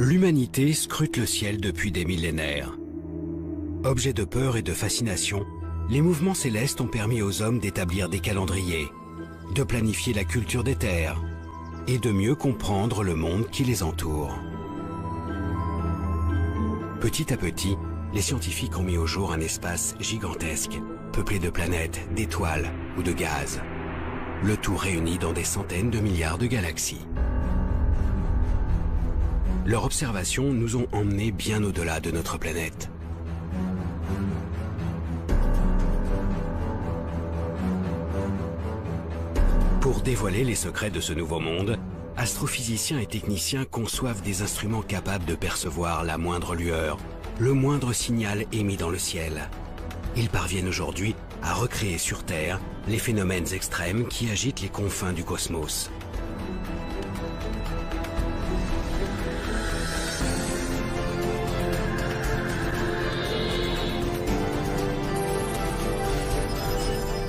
L'humanité scrute le ciel depuis des millénaires. Objet de peur et de fascination, les mouvements célestes ont permis aux hommes d'établir des calendriers, de planifier la culture des terres et de mieux comprendre le monde qui les entoure. Petit à petit, les scientifiques ont mis au jour un espace gigantesque, peuplé de planètes, d'étoiles ou de gaz. Le tout réuni dans des centaines de milliards de galaxies. Leurs observations nous ont emmenés bien au-delà de notre planète. Pour dévoiler les secrets de ce nouveau monde, astrophysiciens et techniciens conçoivent des instruments capables de percevoir la moindre lueur, le moindre signal émis dans le ciel. Ils parviennent aujourd'hui à recréer sur Terre les phénomènes extrêmes qui agitent les confins du cosmos.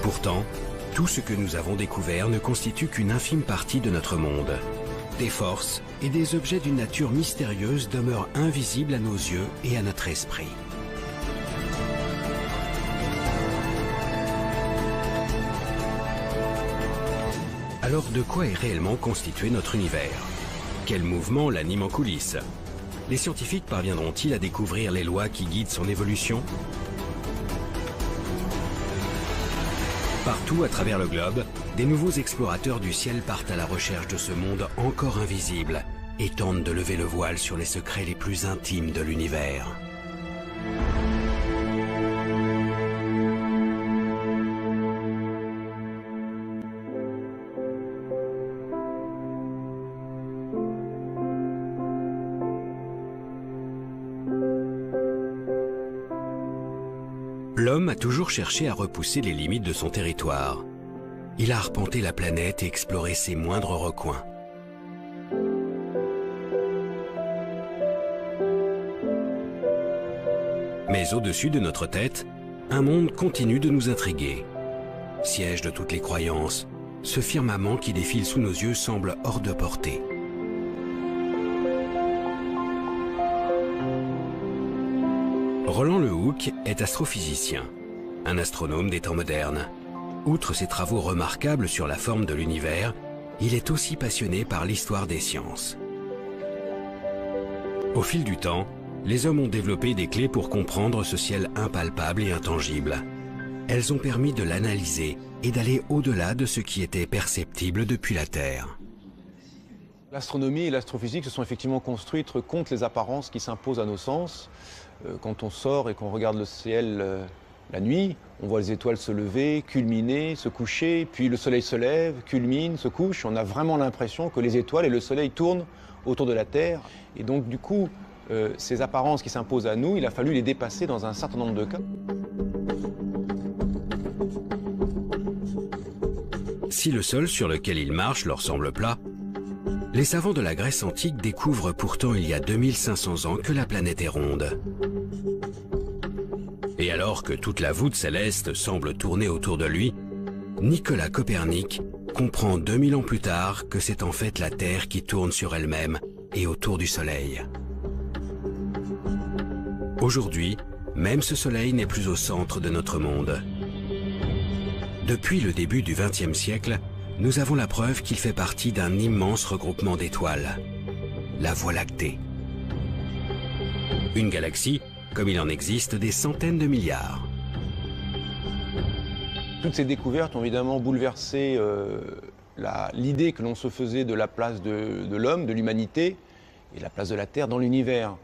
Pourtant, tout ce que nous avons découvert ne constitue qu'une infime partie de notre monde. Des forces et des objets d'une nature mystérieuse demeurent invisibles à nos yeux et à notre esprit. Alors de quoi est réellement constitué notre univers? Quel mouvement l'anime en coulisses? Les scientifiques parviendront-ils à découvrir les lois qui guident son évolution? Partout à travers le globe, des nouveaux explorateurs du ciel partent à la recherche de ce monde encore invisible et tentent de lever le voile sur les secrets les plus intimes de l'univers. L'homme a toujours cherché à repousser les limites de son territoire. Il a arpenté la planète et exploré ses moindres recoins. Mais au-dessus de notre tête, un monde continue de nous intriguer. Siège de toutes les croyances, ce firmament qui défile sous nos yeux semble hors de portée. Roland Le Houcq est astrophysicien, un astronome des temps modernes. Outre ses travaux remarquables sur la forme de l'univers, il est aussi passionné par l'histoire des sciences. Au fil du temps, les hommes ont développé des clés pour comprendre ce ciel impalpable et intangible. Elles ont permis de l'analyser et d'aller au-delà de ce qui était perceptible depuis la Terre. L'astronomie et l'astrophysique se sont effectivement construites contre les apparences qui s'imposent à nos sens. Quand on sort et qu'on regarde le ciel la nuit, on voit les étoiles se lever, culminer, se coucher, puis le soleil se lève, culmine, se couche. On a vraiment l'impression que les étoiles et le soleil tournent autour de la Terre. Et donc du coup, ces apparences qui s'imposent à nous, il a fallu les dépasser dans un certain nombre de cas. Si le sol sur lequel ils marchent leur semble plat, les savants de la Grèce antique découvrent pourtant il y a 2500 ans que la planète est ronde. Et alors que toute la voûte céleste semble tourner autour de lui, Nicolas Copernic comprend 2000 ans plus tard que c'est en fait la Terre qui tourne sur elle-même et autour du Soleil. Aujourd'hui, même ce Soleil n'est plus au centre de notre monde. Depuis le début du XXe siècle, nous avons la preuve qu'il fait partie d'un immense regroupement d'étoiles, la Voie lactée. Une galaxie, comme il en existe des centaines de milliards. Toutes ces découvertes ont évidemment bouleversé l'idée que l'on se faisait de la place de l'homme, de l'humanité, et la place de la Terre dans l'univers.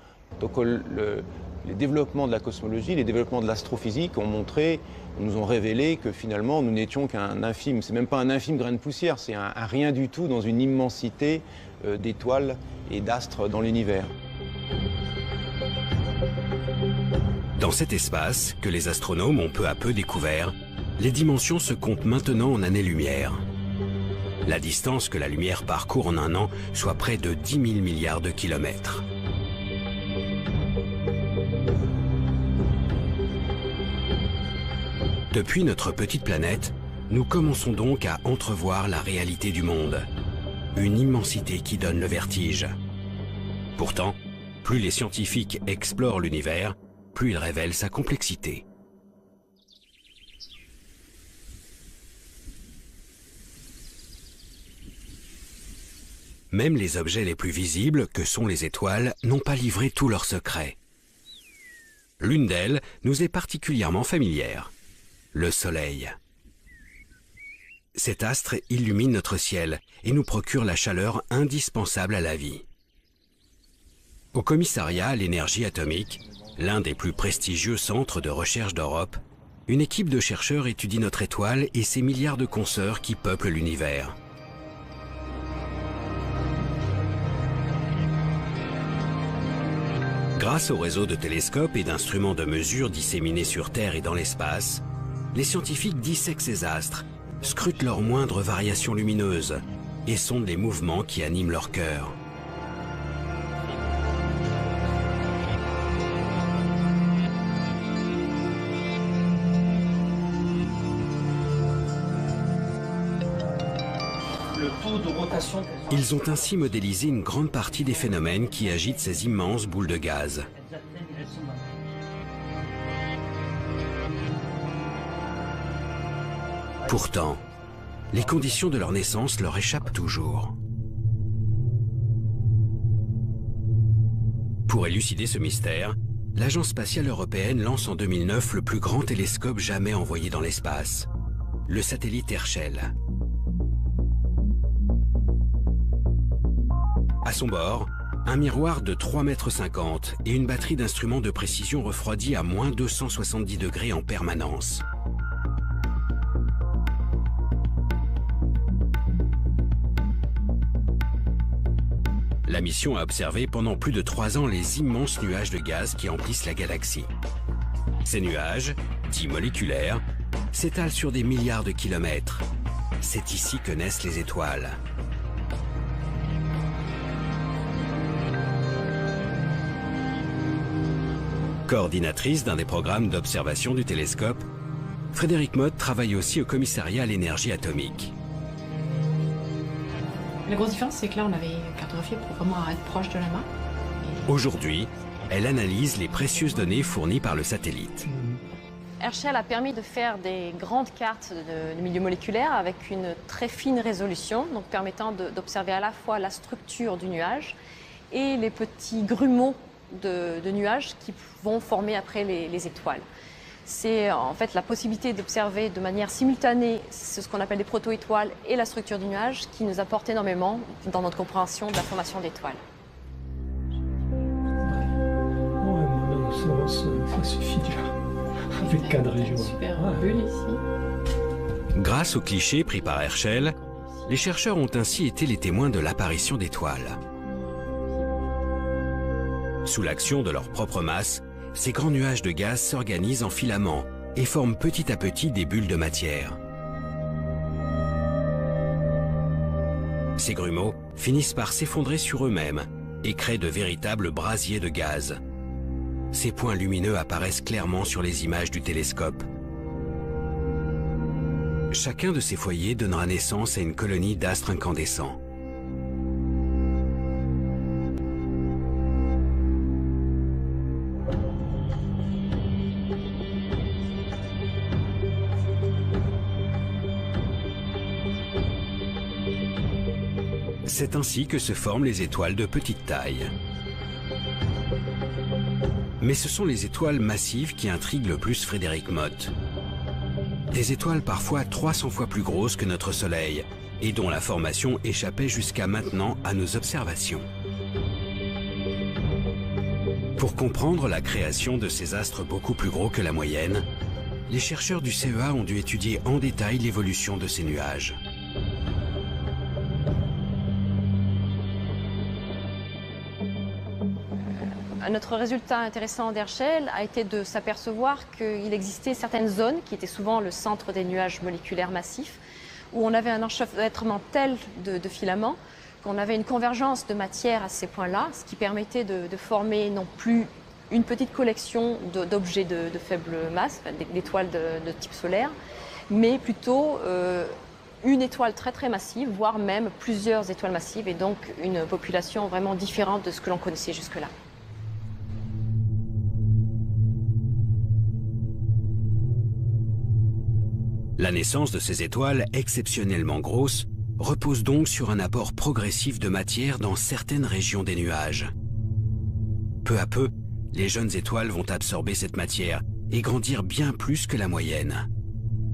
Donc les développements de la cosmologie, les développements de l'astrophysique nous ont révélé que finalement nous n'étions qu'un infime, c'est même pas un infime grain de poussière, c'est un rien du tout dans une immensité d'étoiles et d'astres dans l'univers. Dans cet espace que les astronomes ont peu à peu découvert, les dimensions se comptent maintenant en années-lumière. La distance que la lumière parcourt en un an soit près de 10 000 milliards de kilomètres. Depuis notre petite planète, nous commençons donc à entrevoir la réalité du monde. Une immensité qui donne le vertige. Pourtant, plus les scientifiques explorent l'univers, plus ils révèlent sa complexité. Même les objets les plus visibles, que sont les étoiles, n'ont pas livré tous leurs secrets. L'une d'elles nous est particulièrement familière, le Soleil. Cet astre illumine notre ciel et nous procure la chaleur indispensable à la vie. Au commissariat à l'énergie atomique, l'un des plus prestigieux centres de recherche d'Europe, une équipe de chercheurs étudie notre étoile et ses milliards de consoeurs qui peuplent l'univers. Grâce au réseau de télescopes et d'instruments de mesure disséminés sur Terre et dans l'espace, les scientifiques dissèquent ces astres, scrutent leurs moindres variations lumineuses et sondent les mouvements qui animent leur cœur. Ils ont ainsi modélisé une grande partie des phénomènes qui agitent ces immenses boules de gaz. Pourtant, les conditions de leur naissance leur échappent toujours. Pour élucider ce mystère, l'Agence spatiale européenne lance en 2009 le plus grand télescope jamais envoyé dans l'espace, le satellite Herschel. À son bord, un miroir de 3,50 m et une batterie d'instruments de précision refroidis à moins 270 degrés en permanence. La mission a observé pendant plus de 3 ans les immenses nuages de gaz qui emplissent la galaxie. Ces nuages, dits moléculaires, s'étalent sur des milliards de kilomètres. C'est ici que naissent les étoiles. Coordinatrice d'un des programmes d'observation du télescope, Frédérique Mott travaille aussi au commissariat à l'énergie atomique. La grosse différence, c'est que là, on avait cartographié pour vraiment être proche de la main. Aujourd'hui, elle analyse les précieuses données fournies par le satellite. Herschel a permis de faire des grandes cartes de milieu moléculaire avec une très fine résolution, donc permettant d'observer à la fois la structure du nuage et les petits grumeaux de nuages qui vont former après les étoiles. C'est en fait la possibilité d'observer de manière simultanée ce qu'on appelle des proto-étoiles et la structure du nuage qui nous apporte énormément dans notre compréhension de la formation d'étoiles. Ça suffit déjà. Avec cadré, je vois. Super bulle ici. Grâce aux clichés pris par Herschel, les chercheurs ont ainsi été les témoins de l'apparition d'étoiles. Sous l'action de leur propre masse, ces grands nuages de gaz s'organisent en filaments et forment petit à petit des bulles de matière. Ces grumeaux finissent par s'effondrer sur eux-mêmes et créent de véritables brasiers de gaz. Ces points lumineux apparaissent clairement sur les images du télescope. Chacun de ces foyers donnera naissance à une colonie d'astres incandescents. C'est ainsi que se forment les étoiles de petite taille. Mais ce sont les étoiles massives qui intriguent le plus Frédérique Mott. Des étoiles parfois 300 fois plus grosses que notre Soleil et dont la formation échappait jusqu'à maintenant à nos observations. Pour comprendre la création de ces astres beaucoup plus gros que la moyenne, les chercheurs du CEA ont dû étudier en détail l'évolution de ces nuages. Notre résultat intéressant d'Herschel a été de s'apercevoir qu'il existait certaines zones qui étaient souvent le centre des nuages moléculaires massifs, où on avait un enchevêtrement tel de filaments qu'on avait une convergence de matière à ces points-là, ce qui permettait de former non plus une petite collection d'objets de faible masse, d'étoiles de type solaire, mais plutôt une étoile très très massive, voire même plusieurs étoiles massives, et donc une population vraiment différente de ce que l'on connaissait jusque-là. La naissance de ces étoiles exceptionnellement grosses repose donc sur un apport progressif de matière dans certaines régions des nuages. Peu à peu, les jeunes étoiles vont absorber cette matière et grandir bien plus que la moyenne.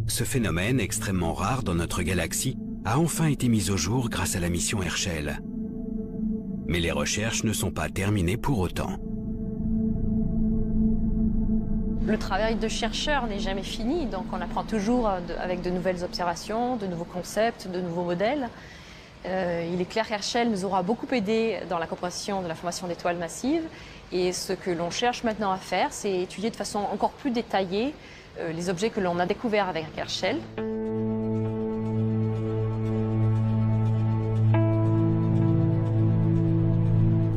Ce phénomène extrêmement rare dans notre galaxie a enfin été mis au jour grâce à la mission Herschel. Mais les recherches ne sont pas terminées pour autant. Le travail de chercheur n'est jamais fini, donc on apprend toujours avec de nouvelles observations, de nouveaux concepts, de nouveaux modèles. Il est clair qu'Herschel nous aura beaucoup aidé dans la compréhension de la formation d'étoiles massives. Et ce que l'on cherche maintenant à faire, c'est étudier de façon encore plus détaillée les objets que l'on a découverts avec Herschel.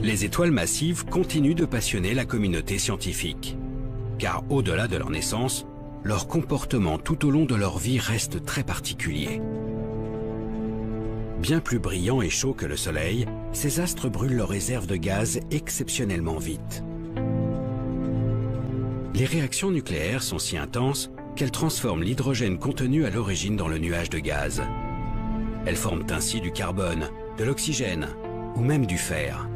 Les étoiles massives continuent de passionner la communauté scientifique. Car au-delà de leur naissance, leur comportement tout au long de leur vie reste très particulier. Bien plus brillants et chauds que le Soleil, ces astres brûlent leurs réserves de gaz exceptionnellement vite. Les réactions nucléaires sont si intenses qu'elles transforment l'hydrogène contenu à l'origine dans le nuage de gaz. Elles forment ainsi du carbone, de l'oxygène ou même du fer.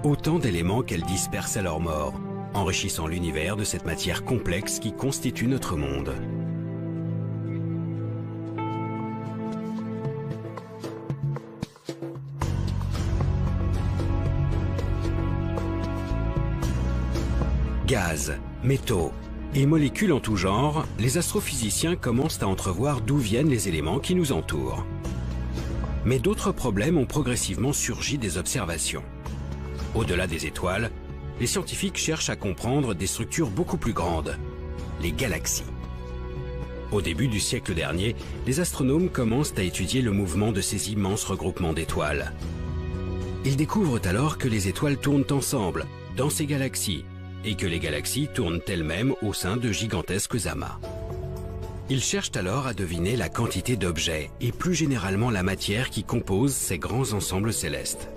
Autant d'éléments qu'elles dispersent à leur mort, enrichissant l'univers de cette matière complexe qui constitue notre monde. Gaz, métaux et molécules en tout genre, les astrophysiciens commencent à entrevoir d'où viennent les éléments qui nous entourent. Mais d'autres problèmes ont progressivement surgi des observations. Au-delà des étoiles, les scientifiques cherchent à comprendre des structures beaucoup plus grandes, les galaxies. Au début du siècle dernier, les astronomes commencent à étudier le mouvement de ces immenses regroupements d'étoiles. Ils découvrent alors que les étoiles tournent ensemble, dans ces galaxies, et que les galaxies tournent elles-mêmes au sein de gigantesques amas. Ils cherchent alors à deviner la quantité d'objets, et plus généralement la matière qui compose ces grands ensembles célestes.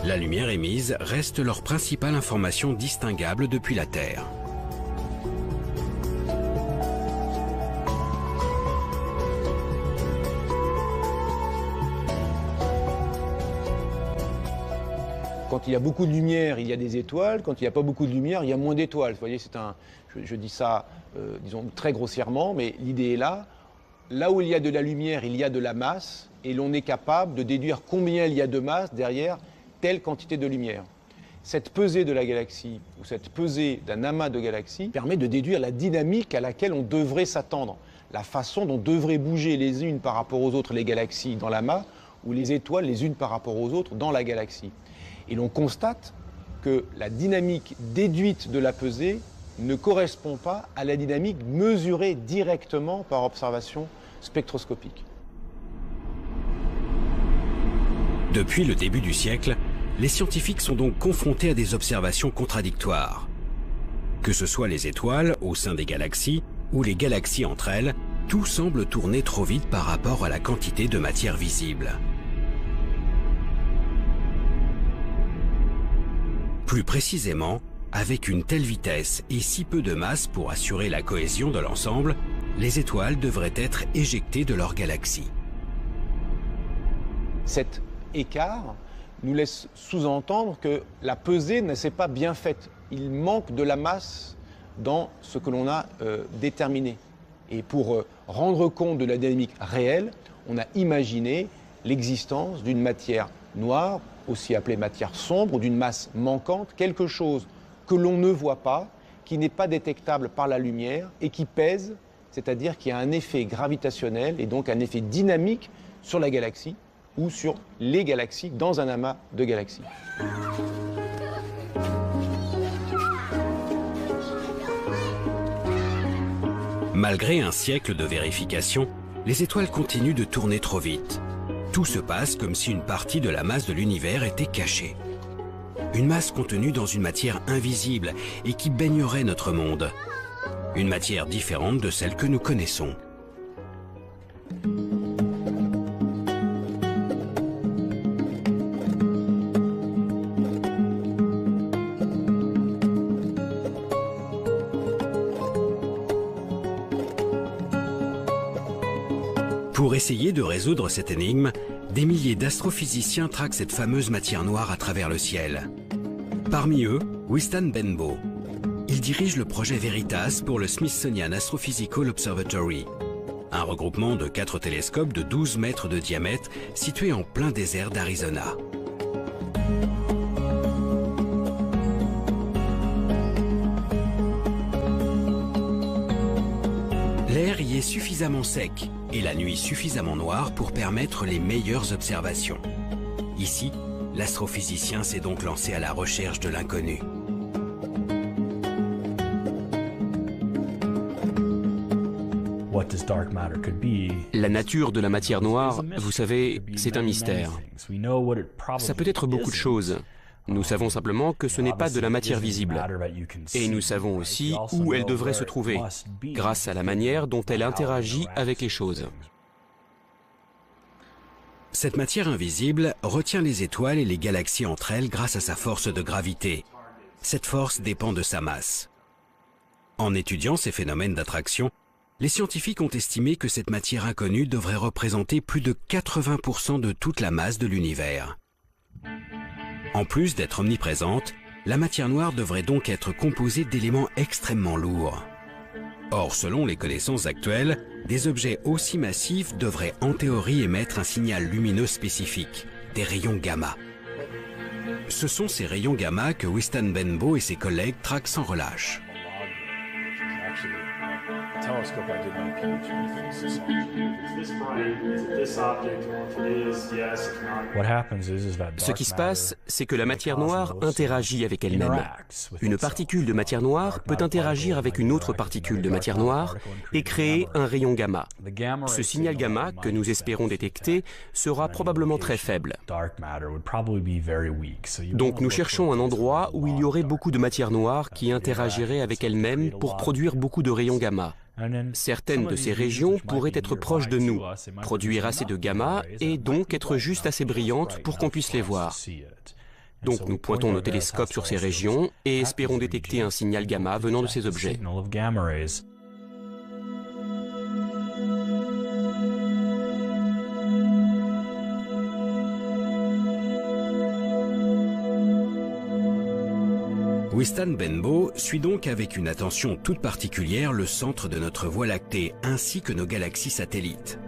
La lumière émise reste leur principale information distinguable depuis la Terre. Quand il y a beaucoup de lumière, il y a des étoiles. Quand il n'y a pas beaucoup de lumière, il y a moins d'étoiles. Vous voyez, je dis ça, disons, très grossièrement, mais l'idée est là. Là où il y a de la lumière, il y a de la masse, et l'on est capable de déduire combien il y a de masse derrière telle quantité de lumière. Cette pesée de la galaxie, ou cette pesée d'un amas de galaxies, permet de déduire la dynamique à laquelle on devrait s'attendre, la façon dont devraient bouger les unes par rapport aux autres les galaxies dans l'amas, ou les étoiles les unes par rapport aux autres dans la galaxie. Et l'on constate que la dynamique déduite de la pesée ne correspond pas à la dynamique mesurée directement par observation spectroscopique. Depuis le début du siècle, les scientifiques sont donc confrontés à des observations contradictoires. Que ce soit les étoiles au sein des galaxies ou les galaxies entre elles, tout semble tourner trop vite par rapport à la quantité de matière visible. Plus précisément, avec une telle vitesse et si peu de masse pour assurer la cohésion de l'ensemble, les étoiles devraient être éjectées de leur galaxie. Cet écart nous laisse sous-entendre que la pesée ne s'est pas bien faite. Il manque de la masse dans ce que l'on a déterminé. Et pour rendre compte de la dynamique réelle, on a imaginé l'existence d'une matière noire, aussi appelée matière sombre, ou d'une masse manquante, quelque chose que l'on ne voit pas, qui n'est pas détectable par la lumière et qui pèse, c'est-à-dire qui a un effet gravitationnel et donc un effet dynamique sur la galaxie ou sur les galaxies dans un amas de galaxies. Malgré un siècle de vérification, les étoiles continuent de tourner trop vite. Tout se passe comme si une partie de la masse de l'univers était cachée. Une masse contenue dans une matière invisible et qui baignerait notre monde. Une matière différente de celle que nous connaissons. Pour essayer de résoudre cette énigme, des milliers d'astrophysiciens traquent cette fameuse matière noire à travers le ciel. Parmi eux, Wistan Benbow. Il dirige le projet Veritas pour le Smithsonian Astrophysical Observatory, un regroupement de 4 télescopes de 12 mètres de diamètre situés en plein désert d'Arizona. L'air y est suffisamment sec et la nuit suffisamment noire pour permettre les meilleures observations. Ici, l'astrophysicien s'est donc lancé à la recherche de l'inconnu. La nature de la matière noire, vous savez, c'est un mystère. Ça peut être beaucoup de choses. Nous savons simplement que ce n'est pas de la matière visible. Et nous savons aussi où elle devrait se trouver, grâce à la manière dont elle interagit avec les choses. Cette matière invisible retient les étoiles et les galaxies entre elles grâce à sa force de gravité. Cette force dépend de sa masse. En étudiant ces phénomènes d'attraction, les scientifiques ont estimé que cette matière inconnue devrait représenter plus de 80% de toute la masse de l'univers. En plus d'être omniprésente, la matière noire devrait donc être composée d'éléments extrêmement lourds. Or, selon les connaissances actuelles, des objets aussi massifs devraient en théorie émettre un signal lumineux spécifique, des rayons gamma. Ce sont ces rayons gamma que Wistan Benbow et ses collègues traquent sans relâche. Ce qui se passe, c'est que la matière noire interagit avec elle-même. Une particule de matière noire peut interagir avec une autre particule de matière noire et créer un rayon gamma. Ce signal gamma, que nous espérons détecter, sera probablement très faible. Donc nous cherchons un endroit où il y aurait beaucoup de matière noire qui interagirait avec elle-même pour produire beaucoup de rayons gamma. Certaines de ces régions pourraient être proches de nous, produire assez de gamma et donc être juste assez brillantes pour qu'on puisse les voir. Donc nous pointons nos télescopes sur ces régions et espérons détecter un signal gamma venant de ces objets. Wistan Benbow suit donc avec une attention toute particulière le centre de notre Voie lactée ainsi que nos galaxies satellites.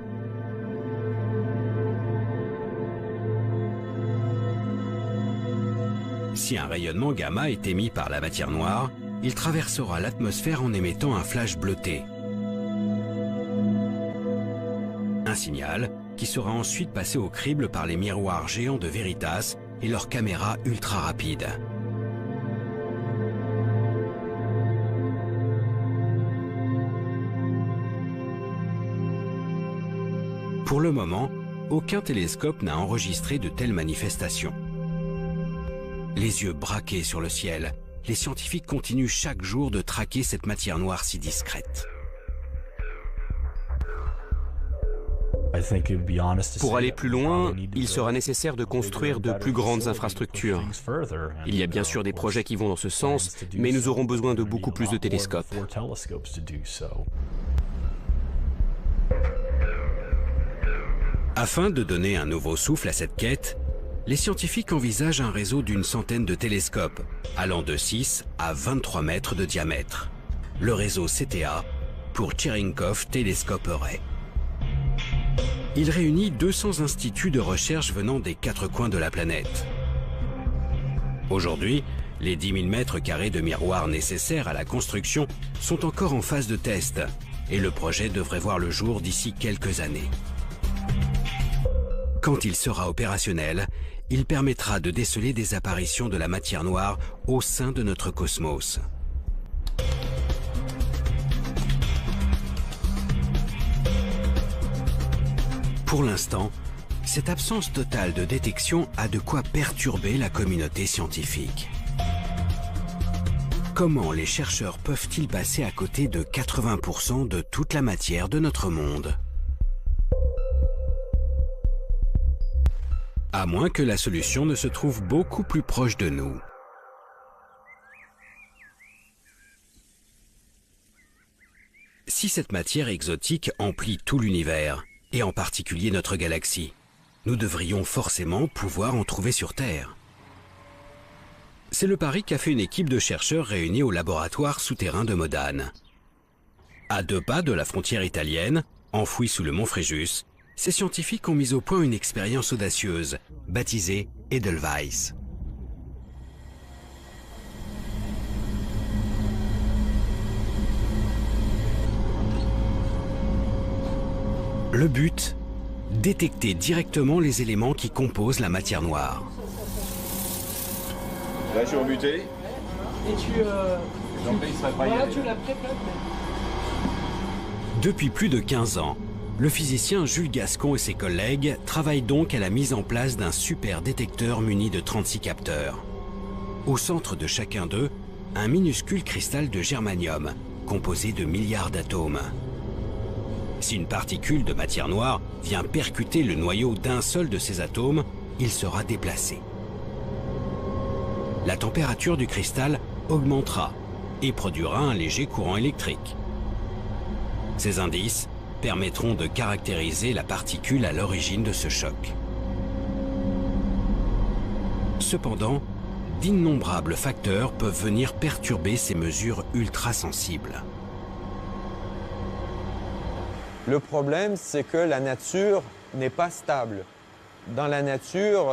Si un rayonnement gamma est émis par la matière noire, il traversera l'atmosphère en émettant un flash bleuté. Un signal qui sera ensuite passé au crible par les miroirs géants de Veritas et leurs caméras ultra rapides. Pour le moment, aucun télescope n'a enregistré de telles manifestations. Les yeux braqués sur le ciel, les scientifiques continuent chaque jour de traquer cette matière noire si discrète. Pour aller plus loin, il sera nécessaire de construire de plus grandes infrastructures. Il y a bien sûr des projets qui vont dans ce sens, mais nous aurons besoin de beaucoup plus de télescopes. Afin de donner un nouveau souffle à cette quête, les scientifiques envisagent un réseau d'une centaine de télescopes, allant de 6 à 23 mètres de diamètre. Le réseau CTA pour Cherenkov Telescope Array. Il réunit 200 instituts de recherche venant des 4 coins de la planète. Aujourd'hui, les 10 000 mètres carrés de miroirs nécessaires à la construction sont encore en phase de test et le projet devrait voir le jour d'ici quelques années. Quand il sera opérationnel, il permettra de déceler des apparitions de la matière noire au sein de notre cosmos. Pour l'instant, cette absence totale de détection a de quoi perturber la communauté scientifique. Comment les chercheurs peuvent-ils passer à côté de 80% de toute la matière de notre monde ? À moins que la solution ne se trouve beaucoup plus proche de nous. Si cette matière exotique emplit tout l'univers, et en particulier notre galaxie. Nous devrions forcément pouvoir en trouver sur Terre. C'est le pari qu'a fait une équipe de chercheurs réunis au laboratoire souterrain de Modane. À 2 pas de la frontière italienne, enfouie sous le mont Fréjus, ces scientifiques ont mis au point une expérience audacieuse, baptisée Edelweiss. Le but, détecter directement les éléments qui composent la matière noire. Là, je suis rebuté. Et tu l'as prêt. Depuis plus de 15 ans, le physicien Jules Gascon et ses collègues travaillent donc à la mise en place d'un super détecteur muni de 36 capteurs. Au centre de chacun d'eux, un minuscule cristal de germanium, composé de milliards d'atomes. Si une particule de matière noire vient percuter le noyau d'un seul de ces atomes, il sera déplacé. La température du cristal augmentera et produira un léger courant électrique. Ces indices permettront de caractériser la particule à l'origine de ce choc. Cependant, d'innombrables facteurs peuvent venir perturber ces mesures ultra-sensibles. Le problème, c'est que la nature n'est pas stable. Dans la nature,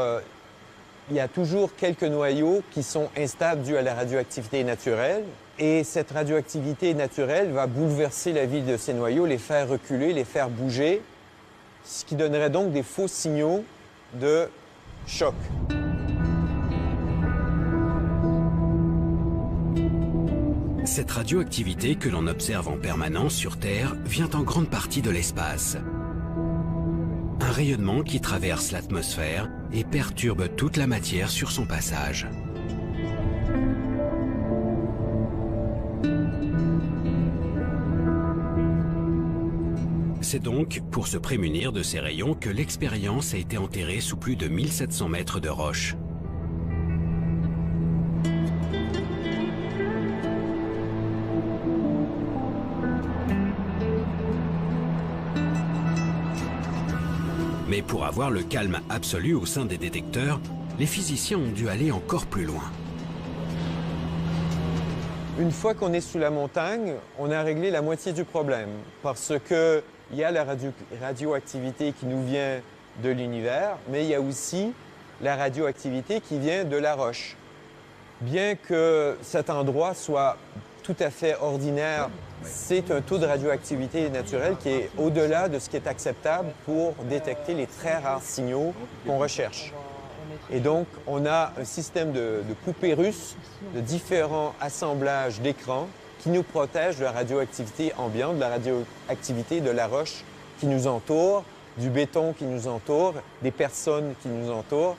il y a toujours quelques noyaux qui sont instables dus à la radioactivité naturelle. Et cette radioactivité naturelle va bouleverser la vie de ces noyaux, les faire reculer, les faire bouger, ce qui donnerait donc des faux signaux de choc. Cette radioactivité que l'on observe en permanence sur Terre vient en grande partie de l'espace. Un rayonnement qui traverse l'atmosphère et perturbe toute la matière sur son passage. C'est donc pour se prémunir de ces rayons que l'expérience a été enterrée sous plus de 1700 mètres de roche. Mais pour avoir le calme absolu au sein des détecteurs, les physiciens ont dû aller encore plus loin. Une fois qu'on est sous la montagne, on a réglé la moitié du problème parce qu'il y a la radioactivité qui nous vient de l'univers, mais il y a aussi la radioactivité qui vient de la roche. Bien que cet endroit soit tout à fait ordinaire, c'est un taux de radioactivité naturelle qui est au-delà de ce qui est acceptable pour détecter les très rares signaux qu'on recherche. Et donc, on a un système de poupées russes, de différents assemblages d'écrans qui nous protègent de la radioactivité ambiante, de la radioactivité de la roche qui nous entoure, du béton qui nous entoure, des personnes qui nous entourent.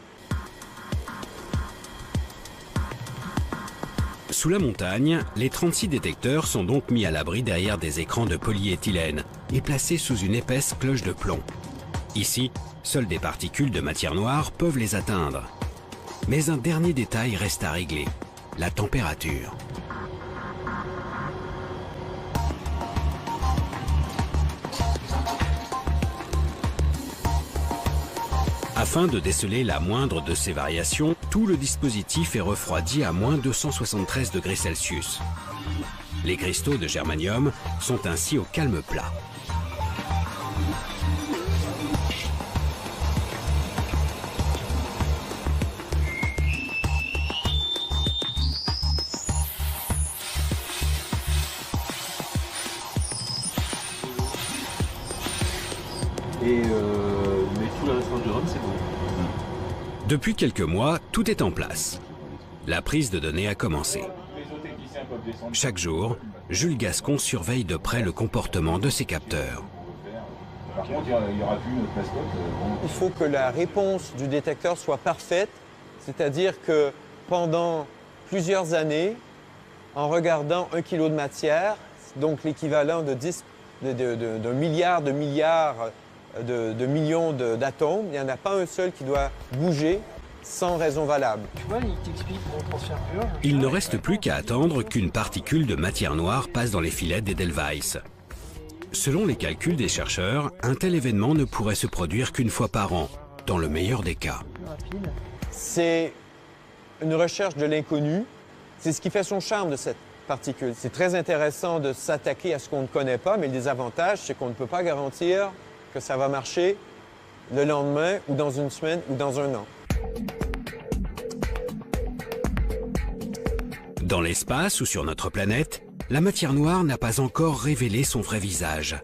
Sous la montagne, les 36 détecteurs sont donc mis à l'abri derrière des écrans de polyéthylène et placés sous une épaisse cloche de plomb. Ici, seules des particules de matière noire peuvent les atteindre. Mais un dernier détail reste à régler, la température. Afin de déceler la moindre de ces variations, tout le dispositif est refroidi à moins 273 degrés Celsius. Les cristaux de germanium sont ainsi au calme plat. Mais tout le restant du rhum, c'est bon. Depuis quelques mois, tout est en place. La prise de données a commencé. Chaque jour, Jules Gascon surveille de près le comportement de ses capteurs. Par contre, il n'y aura plus notre mascotte. Il faut que la réponse du détecteur soit parfaite, c'est-à-dire que pendant plusieurs années, en regardant 1 kilo de matière, donc l'équivalent d'un milliard de millions d'atomes, il n'y en a pas un seul qui doit bouger sans raison valable. Tu vois, il t'explique mon transfert pur. Il ne reste plus qu'à attendre qu'une particule de matière noire passe dans les filets d'Edelweiss. Selon les calculs des chercheurs, un tel événement ne pourrait se produire qu'une fois par an, dans le meilleur des cas. C'est une recherche de l'inconnu. C'est ce qui fait son charme de cette particule. C'est très intéressant de s'attaquer à ce qu'on ne connaît pas, mais le désavantage, c'est qu'on ne peut pas garantir que ça va marcher le lendemain ou dans une semaine ou dans un an. Dans l'espace ou sur notre planète, la matière noire n'a pas encore révélé son vrai visage.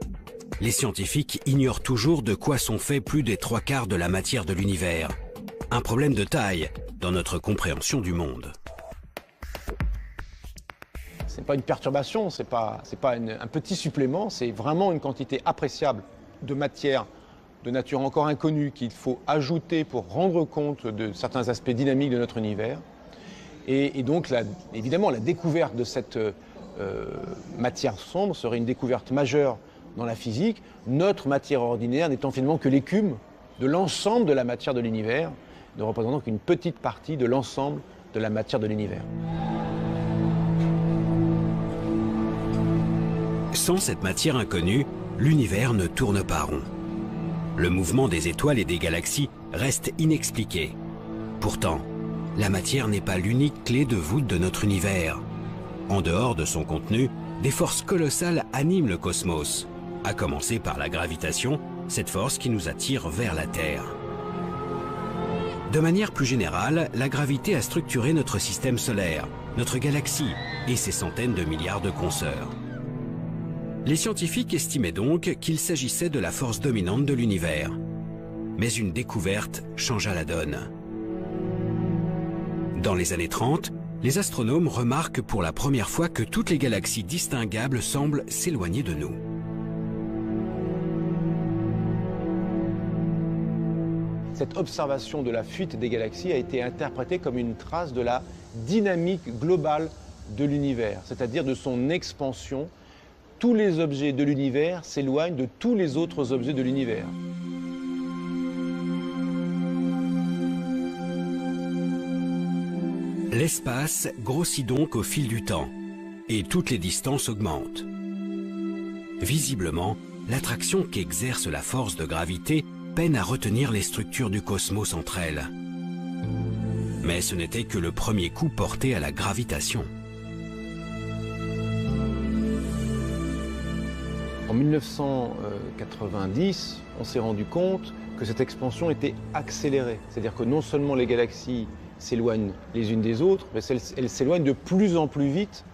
Les scientifiques ignorent toujours de quoi sont faits plus des 3/4 de la matière de l'univers. Un problème de taille dans notre compréhension du monde. Ce n'est pas une perturbation, ce n'est pas un petit supplément, c'est vraiment une quantité appréciable de matière de nature encore inconnue qu'il faut ajouter pour rendre compte de certains aspects dynamiques de notre univers. Et donc, évidemment, la découverte de cette matière sombre serait une découverte majeure dans la physique, notre matière ordinaire n'étant finalement que l'écume de l'ensemble de la matière de l'univers, ne représentant qu'une petite partie de l'ensemble de la matière de l'univers. Sans cette matière inconnue, l'univers ne tourne pas rond. Le mouvement des étoiles et des galaxies reste inexpliqué. Pourtant, la matière n'est pas l'unique clé de voûte de notre univers. En dehors de son contenu, des forces colossales animent le cosmos, à commencer par la gravitation, cette force qui nous attire vers la Terre. De manière plus générale, la gravité a structuré notre système solaire, notre galaxie et ses centaines de milliards de consoeurs. Les scientifiques estimaient donc qu'il s'agissait de la force dominante de l'univers. Mais une découverte changea la donne. Dans les années 30, les astronomes remarquent pour la première fois que toutes les galaxies distinguables semblent s'éloigner de nous. Cette observation de la fuite des galaxies a été interprétée comme une trace de la dynamique globale de l'univers, c'est-à-dire de son expansion. Tous les objets de l'univers s'éloignent de tous les autres objets de l'univers. L'espace grossit donc au fil du temps, et toutes les distances augmentent. Visiblement, l'attraction qu'exerce la force de gravité peine à retenir les structures du cosmos entre elles. Mais ce n'était que le premier coup porté à la gravitation. En 1990, on s'est rendu compte que cette expansion était accélérée. C'est-à-dire que non seulement les galaxies s'éloignent les unes des autres, mais elles s'éloignent de plus en plus vite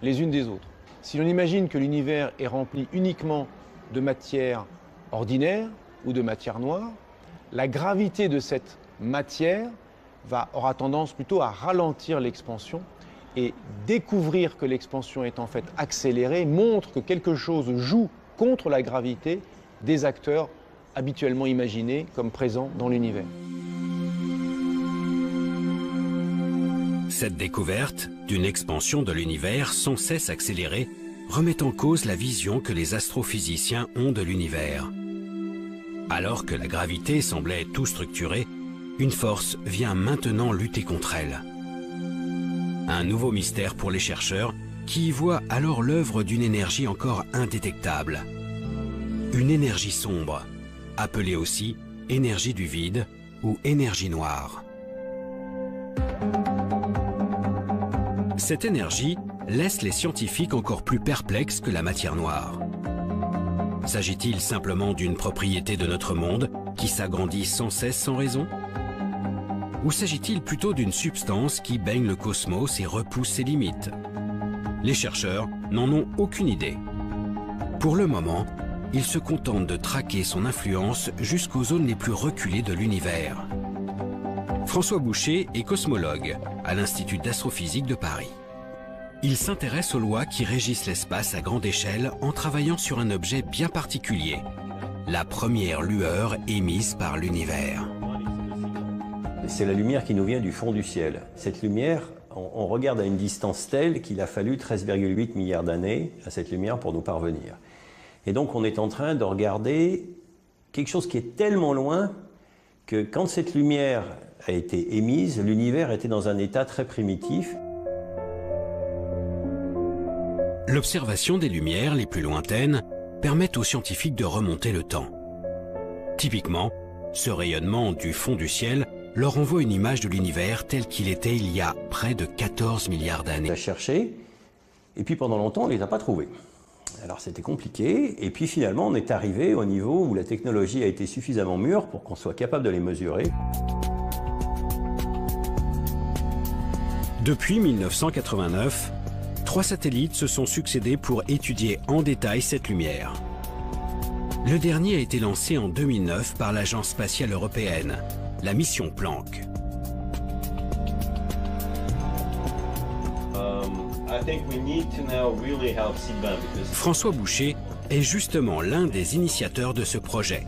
les unes des autres. Si l'on imagine que l'univers est rempli uniquement de matière ordinaire ou de matière noire, la gravité de cette matière aura tendance plutôt à ralentir l'expansion, et découvrir que l'expansion est en fait accélérée montre que quelque chose joue contre la gravité des acteurs habituellement imaginés comme présents dans l'univers. Cette découverte d'une expansion de l'univers sans cesse accélérée remet en cause la vision que les astrophysiciens ont de l'univers. Alors que la gravité semblait tout structurer, une force vient maintenant lutter contre elle. Un nouveau mystère pour les chercheurs qui y voient alors l'œuvre d'une énergie encore indétectable. Une énergie sombre, appelée aussi énergie du vide ou énergie noire. Cette énergie laisse les scientifiques encore plus perplexes que la matière noire. S'agit-il simplement d'une propriété de notre monde qui s'agrandit sans cesse sans raison ? Ou s'agit-il plutôt d'une substance qui baigne le cosmos et repousse ses limites? Les chercheurs n'en ont aucune idée. Pour le moment, ils se contentent de traquer son influence jusqu'aux zones les plus reculées de l'univers. François Boucher est cosmologue à l'Institut d'astrophysique de Paris. Il s'intéresse aux lois qui régissent l'espace à grande échelle en travaillant sur un objet bien particulier, la première lueur émise par l'univers. C'est la lumière qui nous vient du fond du ciel. Cette lumière, on regarde à une distance telle qu'il a fallu 13,8 milliards d'années à cette lumière pour nous parvenir. Et donc on est en train de regarder quelque chose qui est tellement loin que quand cette lumière a été émise, l'univers était dans un état très primitif. L'observation des lumières les plus lointaines permettent aux scientifiques de remonter le temps. Typiquement, ce rayonnement du fond du ciel leur envoie une image de l'univers tel qu'il était il y a près de 14 milliards d'années. On a cherché, et puis pendant longtemps, on ne les a pas trouvés. Alors c'était compliqué, et puis finalement, on est arrivé au niveau où la technologie a été suffisamment mûre pour qu'on soit capable de les mesurer. Depuis 1989, 3 satellites se sont succédés pour étudier en détail cette lumière. Le dernier a été lancé en 2009 par l'Agence spatiale européenne, la mission Planck. François Boucher est justement l'un des initiateurs de ce projet.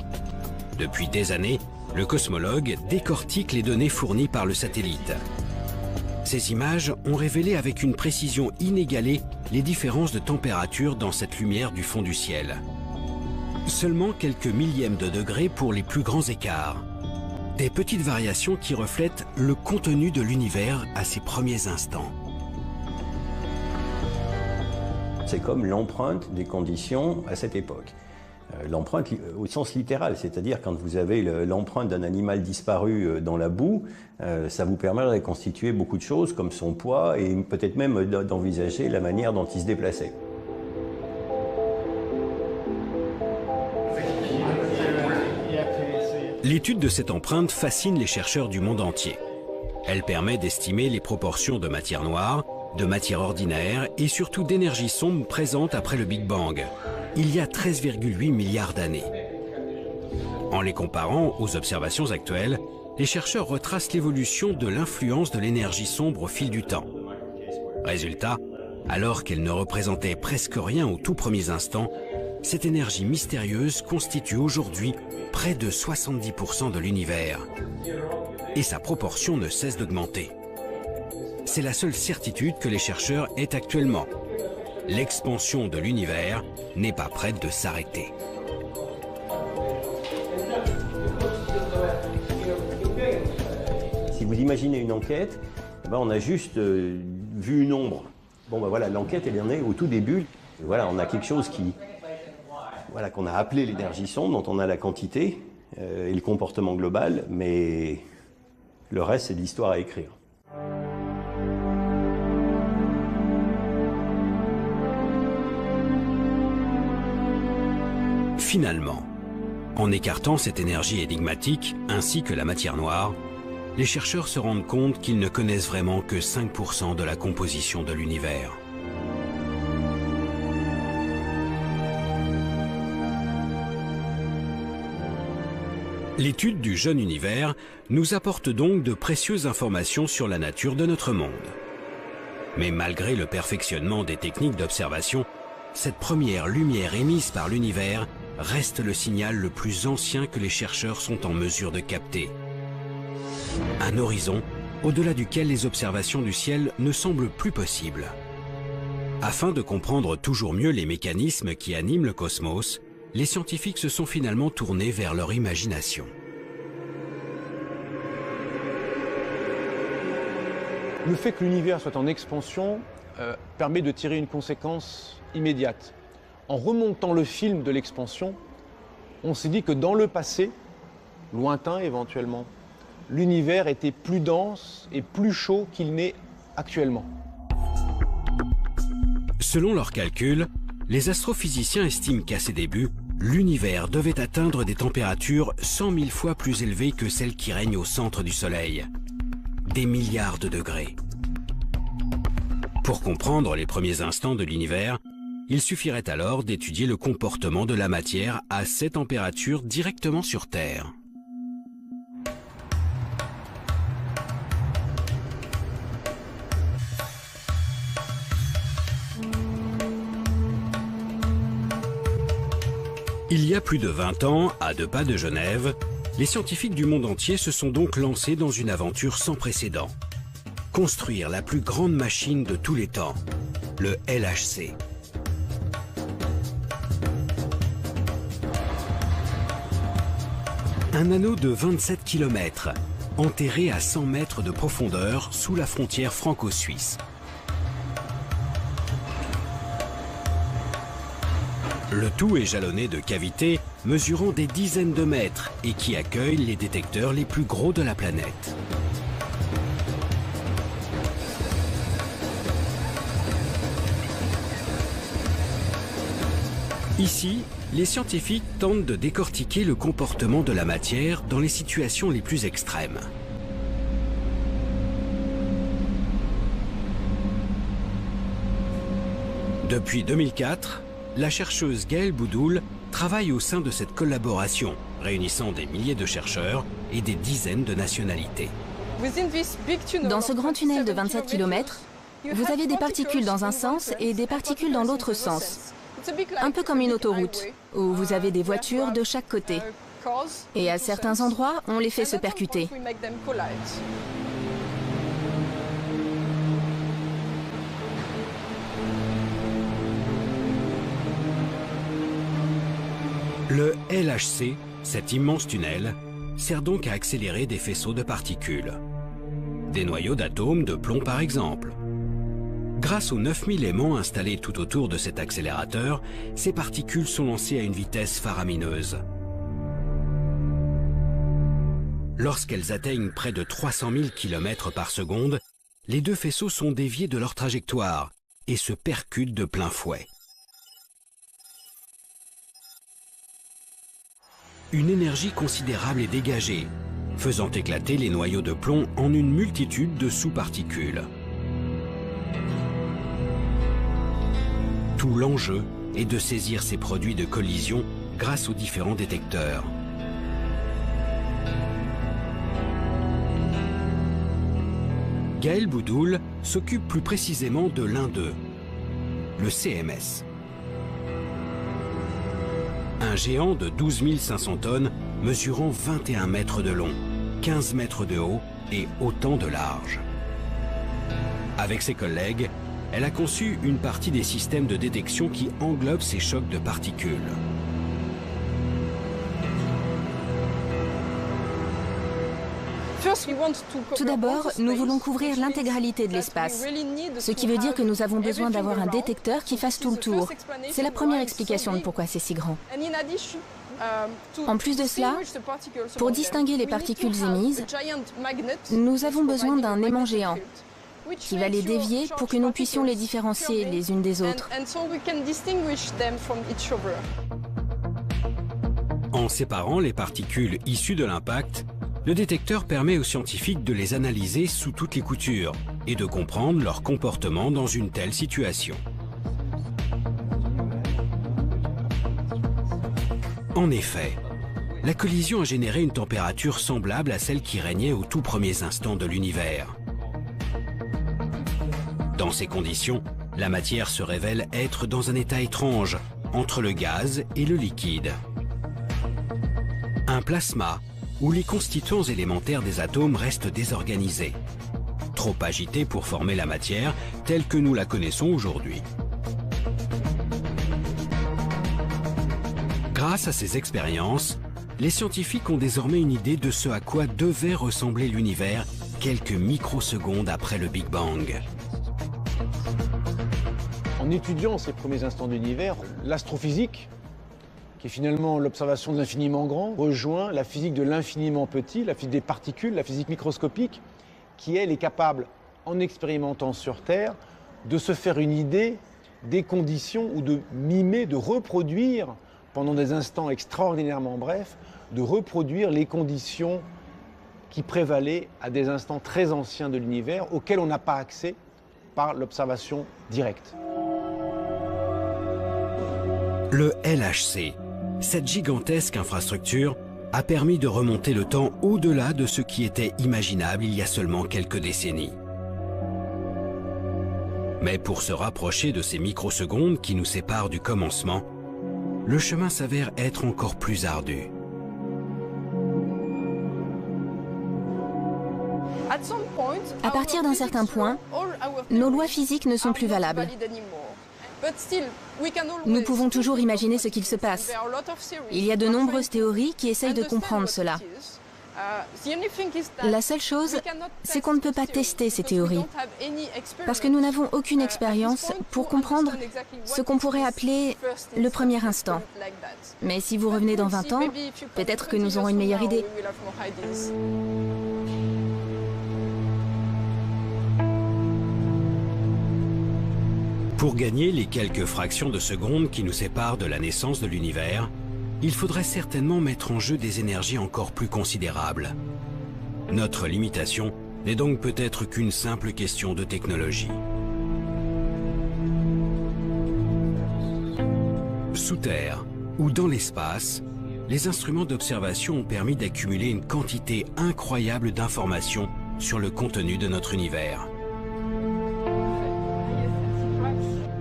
Depuis des années, le cosmologue décortique les données fournies par le satellite. Ces images ont révélé avec une précision inégalée les différences de température dans cette lumière du fond du ciel. Seulement quelques millièmes de degrés pour les plus grands écarts. Des petites variations qui reflètent le contenu de l'univers à ses premiers instants. C'est comme l'empreinte des conditions à cette époque. L'empreinte au sens littéral, c'est-à-dire quand vous avez l'empreinte d'un animal disparu dans la boue, ça vous permet de reconstituer beaucoup de choses comme son poids et peut-être même d'envisager la manière dont il se déplaçait. L'étude de cette empreinte fascine les chercheurs du monde entier. Elle permet d'estimer les proportions de matière noire, de matière ordinaire et surtout d'énergie sombre présente après le Big Bang, il y a 13,8 milliards d'années. En les comparant aux observations actuelles, les chercheurs retracent l'évolution de l'influence de l'énergie sombre au fil du temps. Résultat, alors qu'elle ne représentait presque rien aux tout premiers instants, cette énergie mystérieuse constitue aujourd'hui près de 70% de l'univers. Et sa proportion ne cesse d'augmenter. C'est la seule certitude que les chercheurs aient actuellement. L'expansion de l'univers n'est pas prête de s'arrêter. Si vous imaginez une enquête, on a juste vu une ombre. Bon ben voilà, l'enquête elle en est au tout début. Et voilà, on a quelque chose qu'on a appelé l'énergie sombre, dont on a la quantité et le comportement global, mais le reste c'est de l'histoire à écrire. Finalement, en écartant cette énergie énigmatique ainsi que la matière noire, les chercheurs se rendent compte qu'ils ne connaissent vraiment que 5% de la composition de l'univers. L'étude du jeune univers nous apporte donc de précieuses informations sur la nature de notre monde. Mais malgré le perfectionnement des techniques d'observation, cette première lumière émise par l'univers reste le signal le plus ancien que les chercheurs sont en mesure de capter. Un horizon au-delà duquel les observations du ciel ne semblent plus possibles. Afin de comprendre toujours mieux les mécanismes qui animent le cosmos, les scientifiques se sont finalement tournés vers leur imagination. Le fait que l'univers soit en expansion permet de tirer une conséquence immédiate. En remontant le film de l'expansion, on s'est dit que dans le passé, lointain éventuellement, l'univers était plus dense et plus chaud qu'il n'est actuellement. Selon leurs calculs, les astrophysiciens estiment qu'à ses débuts, l'univers devait atteindre des températures 100 000 fois plus élevées que celles qui règnent au centre du Soleil. Des milliards de degrés. Pour comprendre les premiers instants de l'univers, il suffirait alors d'étudier le comportement de la matière à ces températures directement sur Terre. Il y a plus de 20 ans, à 2 pas de Genève, les scientifiques du monde entier se sont donc lancés dans une aventure sans précédent. Construire la plus grande machine de tous les temps, le LHC. Un anneau de 27 km, enterré à 100 mètres de profondeur sous la frontière franco-suisse. Le tout est jalonné de cavités mesurant des dizaines de mètres et qui accueillent les détecteurs les plus gros de la planète. Ici, les scientifiques tentent de décortiquer le comportement de la matière dans les situations les plus extrêmes. Depuis 2004, la chercheuse Gaëlle Boudoul travaille au sein de cette collaboration, réunissant des milliers de chercheurs et des dizaines de nationalités. Dans ce grand tunnel de 27 km, vous avez des particules dans un sens et des particules dans l'autre sens. Un peu comme une autoroute, où vous avez des voitures de chaque côté. Et à certains endroits, on les fait se percuter. Le LHC, cet immense tunnel, sert donc à accélérer des faisceaux de particules. Des noyaux d'atomes de plomb par exemple. Grâce aux 9000 aimants installés tout autour de cet accélérateur, ces particules sont lancées à une vitesse faramineuse. Lorsqu'elles atteignent près de 300 000 km par seconde, les deux faisceaux sont déviés de leur trajectoire et se percutent de plein fouet. Une énergie considérable est dégagée, faisant éclater les noyaux de plomb en une multitude de sous-particules. Tout l'enjeu est de saisir ces produits de collision grâce aux différents détecteurs. Gaëlle Boudoul s'occupe plus précisément de l'un d'eux, le CMS. Un géant de 12 500 tonnes mesurant 21 mètres de long, 15 mètres de haut et autant de large. Avec ses collègues, elle a conçu une partie des systèmes de détection qui englobent ces chocs de particules. Tout d'abord, nous voulons couvrir l'intégralité de l'espace, ce qui veut dire que nous avons besoin d'avoir un détecteur qui fasse tout le tour. C'est la première explication de pourquoi c'est si grand. En plus de cela, pour distinguer les particules émises, nous avons besoin d'un aimant géant qui va les dévier pour que nous puissions les différencier les unes des autres. En séparant les particules issues de l'impact, le détecteur permet aux scientifiques de les analyser sous toutes les coutures et de comprendre leur comportement dans une telle situation. En effet, la collision a généré une température semblable à celle qui régnait aux tout premiers instants de l'univers. Dans ces conditions, la matière se révèle être dans un état étrange, entre le gaz et le liquide. Un plasma, où les constituants élémentaires des atomes restent désorganisés, trop agités pour former la matière telle que nous la connaissons aujourd'hui. Grâce à ces expériences, les scientifiques ont désormais une idée de ce à quoi devait ressembler l'univers quelques microsecondes après le Big Bang. En étudiant ces premiers instants d'univers, l'astrophysique, qui est finalement l'observation de l'infiniment grand, rejoint la physique de l'infiniment petit, la physique des particules, la physique microscopique, qui elle est capable, en expérimentant sur Terre, de se faire une idée des conditions ou de mimer, de reproduire, pendant des instants extraordinairement brefs, de reproduire les conditions qui prévalaient à des instants très anciens de l'univers, auxquels on n'a pas accès par l'observation directe. Le LHC, cette gigantesque infrastructure, a permis de remonter le temps au-delà de ce qui était imaginable il y a seulement quelques décennies. Mais pour se rapprocher de ces microsecondes qui nous séparent du commencement, le chemin s'avère être encore plus ardu. À partir d'un certain point, nos lois physiques ne sont plus valables. Nous pouvons toujours imaginer ce qu'il se passe. Il y a de nombreuses théories qui essayent de comprendre cela. La seule chose, c'est qu'on ne peut pas tester ces théories, parce que nous n'avons aucune expérience pour comprendre ce qu'on pourrait appeler le premier instant. Mais si vous revenez dans 20 ans, peut-être que nous aurons une meilleure idée. Pour gagner les quelques fractions de seconde qui nous séparent de la naissance de l'univers, il faudrait certainement mettre en jeu des énergies encore plus considérables. Notre limitation n'est donc peut-être qu'une simple question de technologie. Sous terre ou dans l'espace, les instruments d'observation ont permis d'accumuler une quantité incroyable d'informations sur le contenu de notre univers.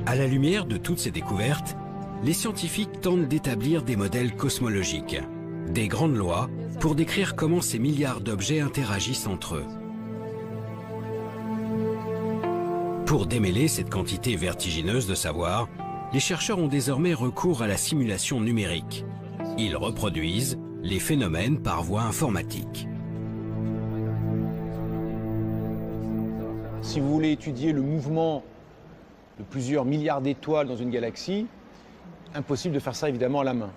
À la lumière de toutes ces découvertes, les scientifiques tentent d'établir des modèles cosmologiques, des grandes lois pour décrire comment ces milliards d'objets interagissent entre eux. Pour démêler cette quantité vertigineuse de savoir, les chercheurs ont désormais recours à la simulation numérique. Ils reproduisent les phénomènes par voie informatique. Si vous voulez étudier le mouvement de plusieurs milliards d'étoiles dans une galaxie, impossible de faire ça évidemment à la main.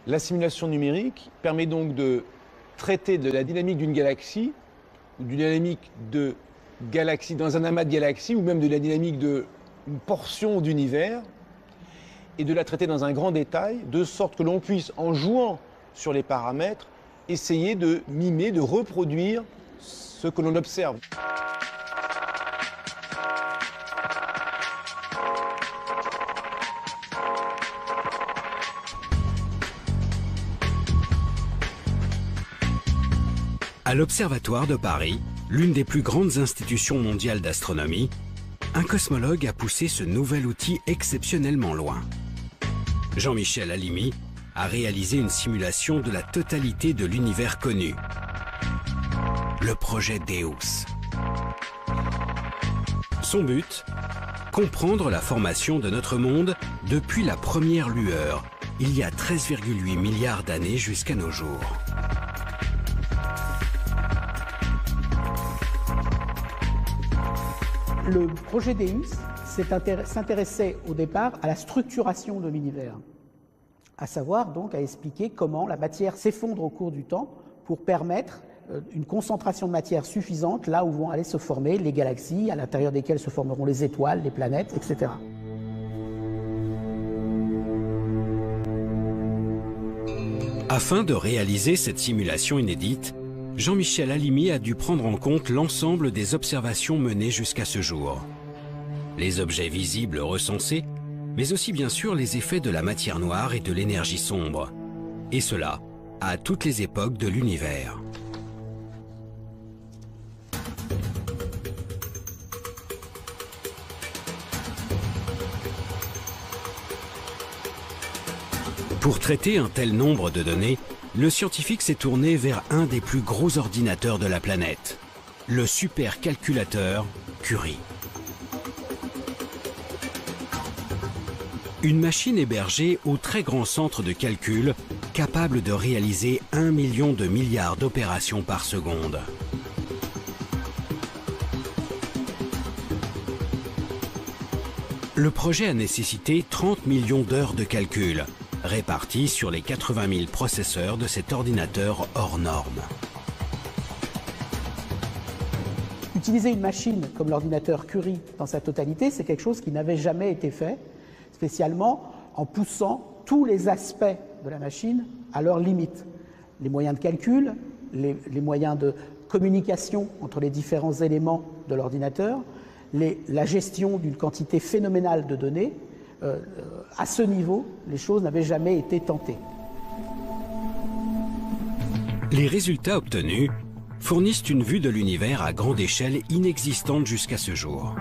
La simulation numérique permet donc de traiter de la dynamique d'une galaxie, ou d'une dynamique de galaxie dans un amas de galaxies, ou même de la dynamique d'une portion d'univers, et de la traiter dans un grand détail, de sorte que l'on puisse, en jouant sur les paramètres, essayer de mimer, de reproduire ce que l'on observe. À l'Observatoire de Paris, l'une des plus grandes institutions mondiales d'astronomie, un cosmologue a poussé ce nouvel outil exceptionnellement loin. Jean-Michel Halimi a réalisé une simulation de la totalité de l'univers connu, le projet Deus. Son but, comprendre la formation de notre monde depuis la première lueur, il y a 13,8 milliards d'années jusqu'à nos jours. Le projet Deus s'intéressait au départ à la structuration de l'univers, à savoir donc à expliquer comment la matière s'effondre au cours du temps pour permettre une concentration de matière suffisante là où vont aller se former les galaxies, à l'intérieur desquelles se formeront les étoiles, les planètes, etc. Afin de réaliser cette simulation inédite, Jean-Michel Halimi a dû prendre en compte l'ensemble des observations menées jusqu'à ce jour. Les objets visibles recensés, mais aussi bien sûr les effets de la matière noire et de l'énergie sombre. Et cela à toutes les époques de l'univers. Pour traiter un tel nombre de données, le scientifique s'est tourné vers un des plus gros ordinateurs de la planète, le supercalculateur Curie. Une machine hébergée au très grand centre de calcul, capable de réaliser 1 million de milliards d'opérations par seconde. Le projet a nécessité 30 millions d'heures de calcul, répartis sur les 80 000 processeurs de cet ordinateur hors norme. Utiliser une machine comme l'ordinateur Curie dans sa totalité, c'est quelque chose qui n'avait jamais été fait, spécialement en poussant tous les aspects de la machine à leurs limites. Les moyens de calcul, les moyens de communication entre les différents éléments de l'ordinateur, la gestion d'une quantité phénoménale de données. À ce niveau, les choses n'avaient jamais été tentées. Les résultats obtenus fournissent une vue de l'univers à grande échelle inexistante jusqu'à ce jour.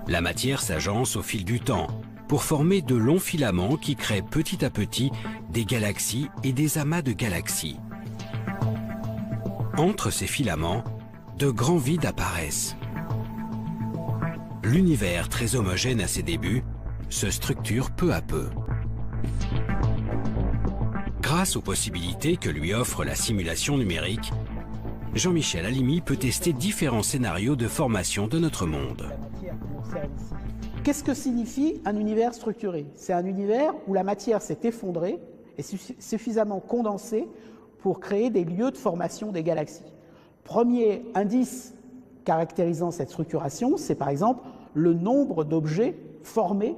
La matière s'agence au fil du temps pour former de longs filaments qui créent petit à petit des galaxies et des amas de galaxies. Entre ces filaments, de grands vides apparaissent. L'univers, très homogène à ses débuts, se structure peu à peu. Grâce Grâce aux possibilités que lui offre la simulation numérique, Jean-Michel Halimi peut tester différents scénarios de formation de notre monde. Qu'est-ce que signifie un univers structuré? C'est un univers où la matière s'est effondrée et suffisamment condensée pour créer des lieux de formation des galaxies. Premier indice caractérisant cette structuration, c'est par exemple le nombre d'objets formés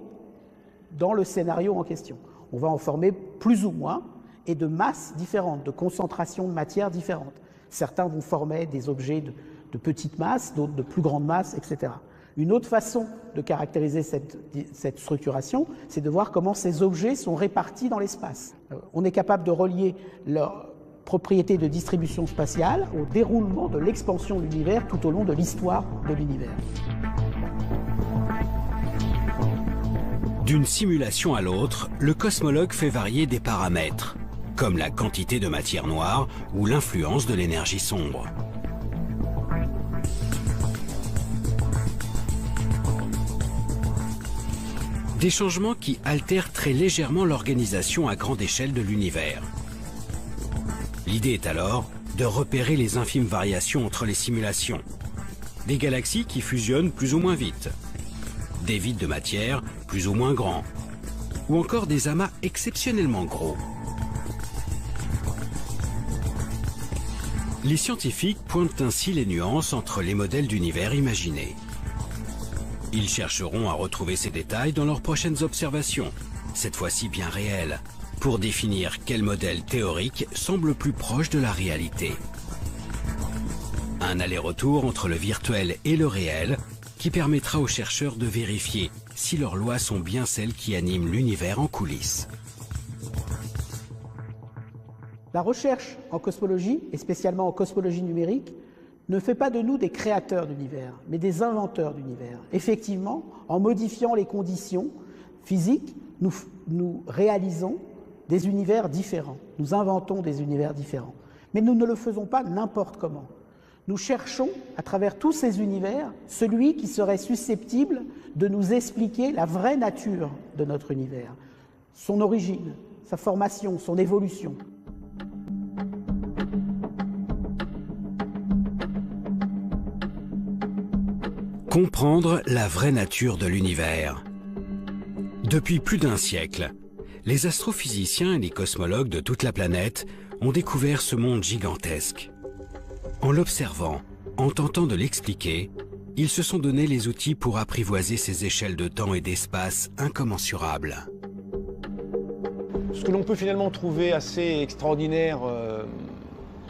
dans le scénario en question. On va en former plus ou moins et de masses différentes, de concentrations de matière différentes. Certains vont former des objets de petite masse, d'autres de plus grande masse, etc. Une autre façon de caractériser cette structuration, c'est de voir comment ces objets sont répartis dans l'espace. On est capable de relier leur propriété de distribution spatiale au déroulement de l'expansion de l'univers tout au long de l'histoire de l'univers. D'une simulation à l'autre, le cosmologue fait varier des paramètres, comme la quantité de matière noire ou l'influence de l'énergie sombre. Des changements qui altèrent très légèrement l'organisation à grande échelle de l'univers. L'idée est alors de repérer les infimes variations entre les simulations. Des galaxies qui fusionnent plus ou moins vite, des vides de matière plus ou moins grands, ou encore des amas exceptionnellement gros. Les scientifiques pointent ainsi les nuances entre les modèles d'univers imaginés. Ils chercheront à retrouver ces détails dans leurs prochaines observations, cette fois-ci bien réelles, pour définir quel modèle théorique semble plus proche de la réalité. Un aller-retour entre le virtuel et le réel qui permettra aux chercheurs de vérifier si leurs lois sont bien celles qui animent l'univers en coulisses. La recherche en cosmologie, et spécialement en cosmologie numérique, ne fait pas de nous des créateurs d'univers, mais des inventeurs d'univers. Effectivement, en modifiant les conditions physiques, nous réalisons des univers différents. Nous inventons des univers différents. Mais nous ne le faisons pas n'importe comment. Nous cherchons, à travers tous ces univers, celui qui serait susceptible de nous expliquer la vraie nature de notre univers, son origine, sa formation, son évolution. Comprendre la vraie nature de l'univers. Depuis plus d'un siècle, les astrophysiciens et les cosmologues de toute la planète ont découvert ce monde gigantesque. En l'observant, en tentant de l'expliquer, ils se sont donné les outils pour apprivoiser ces échelles de temps et d'espace incommensurables. Ce que l'on peut finalement trouver assez extraordinaire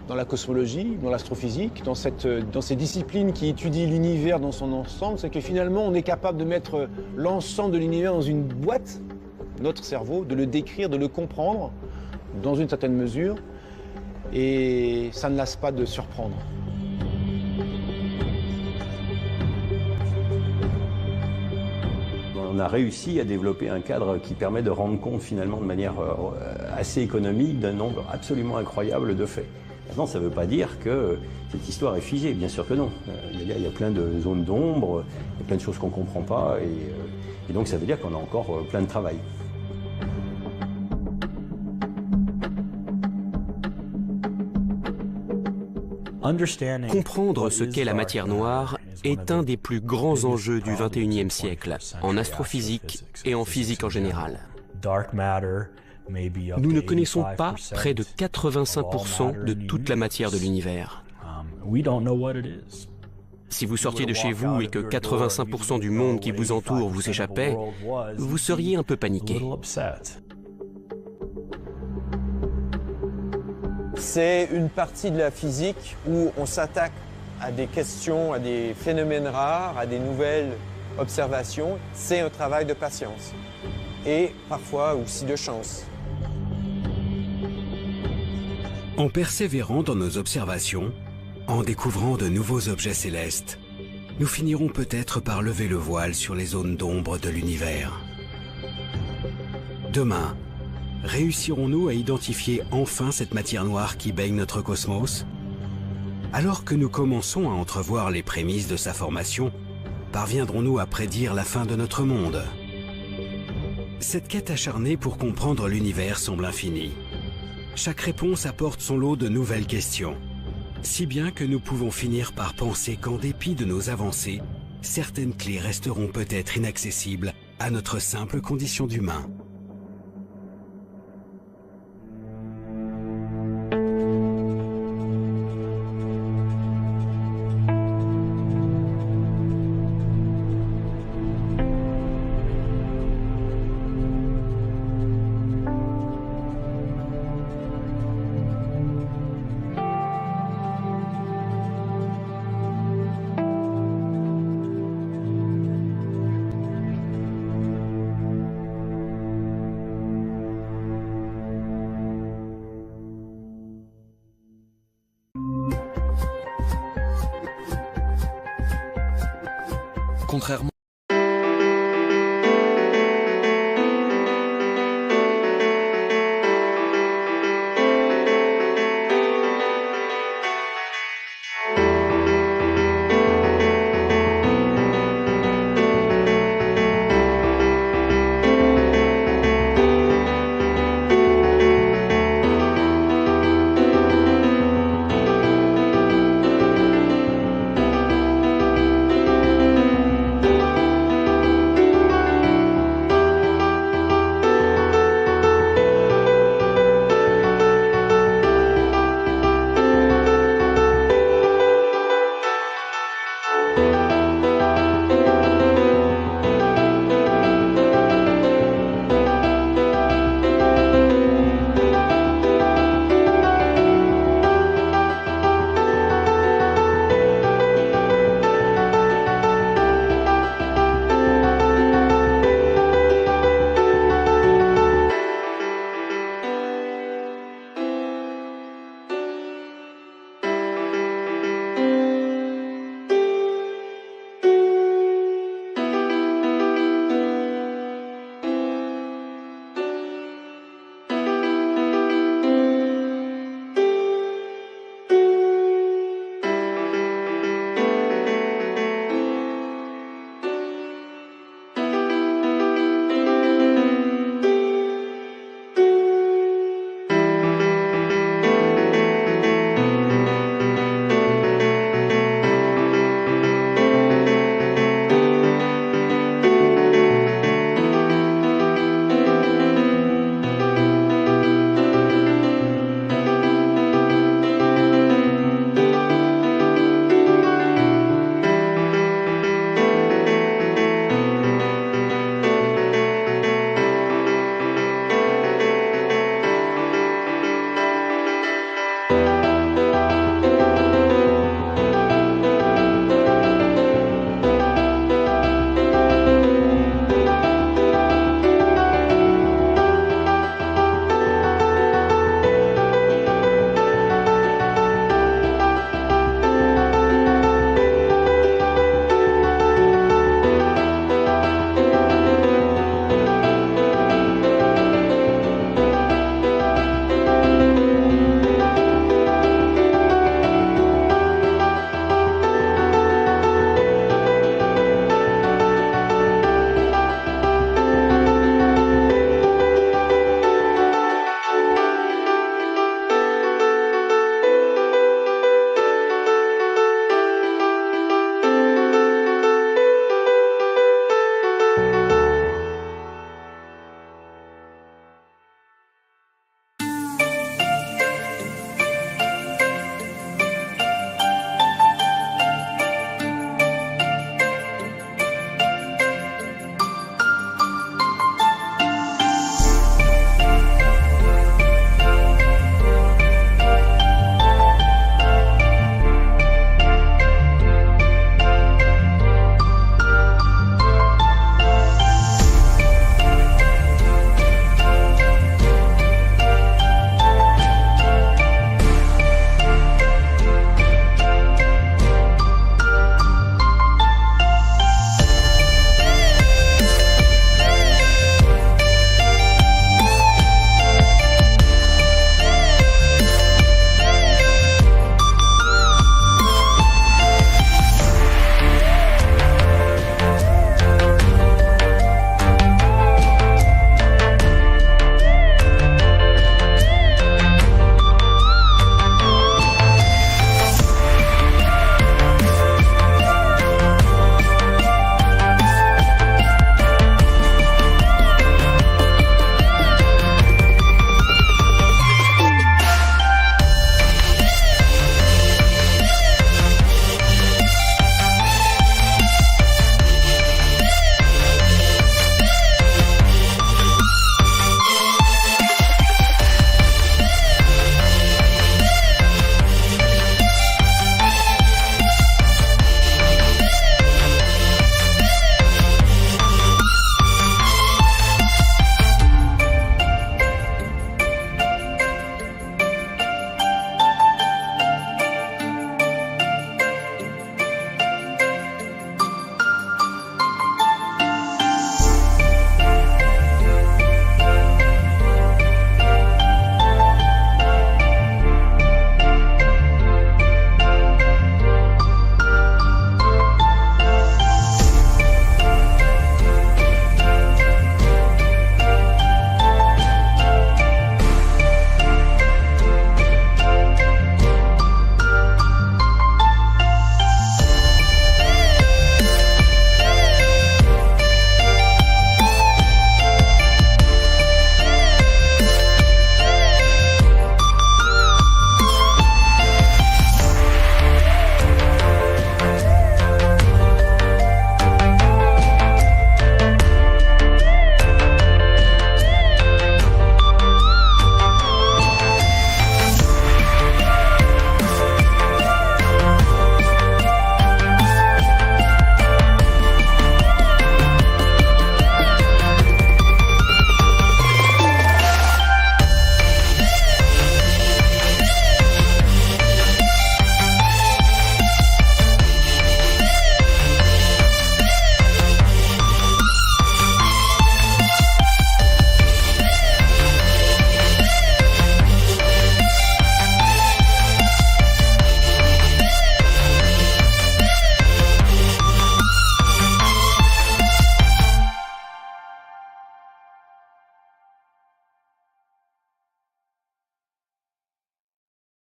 dans la cosmologie, dans l'astrophysique, dans ces disciplines qui étudient l'univers dans son ensemble, c'est que finalement on est capable de mettre l'ensemble de l'univers dans une boîte, notre cerveau, de le décrire, de le comprendre dans une certaine mesure, et ça ne lasse pas de surprendre. On a réussi à développer un cadre qui permet de rendre compte finalement de manière assez économique d'un nombre absolument incroyable de faits. Maintenant, ça ne veut pas dire que cette histoire est figée, bien sûr que non. Il y a plein de zones d'ombre, il y a plein de choses qu'on ne comprend pas, et donc ça veut dire qu'on a encore plein de travail. Comprendre ce qu'est la matière noire est un des plus grands enjeux du XXIe siècle, en astrophysique et en physique en général. Nous ne connaissons pas près de 85% de toute la matière de l'univers. Si vous sortiez de chez vous et que 85% du monde qui vous entoure vous échappait, vous seriez un peu paniqué. C'est une partie de la physique où on s'attaque à des questions, à des phénomènes rares, à des nouvelles observations. C'est un travail de patience et parfois aussi de chance. En persévérant dans nos observations, en découvrant de nouveaux objets célestes, nous finirons peut-être par lever le voile sur les zones d'ombre de l'univers. Demain, réussirons-nous à identifier enfin cette matière noire qui baigne notre cosmos? Alors que nous commençons à entrevoir les prémices de sa formation, parviendrons-nous à prédire la fin de notre monde? Cette quête acharnée pour comprendre l'univers semble infinie. chaque réponse apporte son lot de nouvelles questions. Si bien que nous pouvons finir par penser qu'en dépit de nos avancées, certaines clés resteront peut-être inaccessibles à notre simple condition d'humain. Contrairement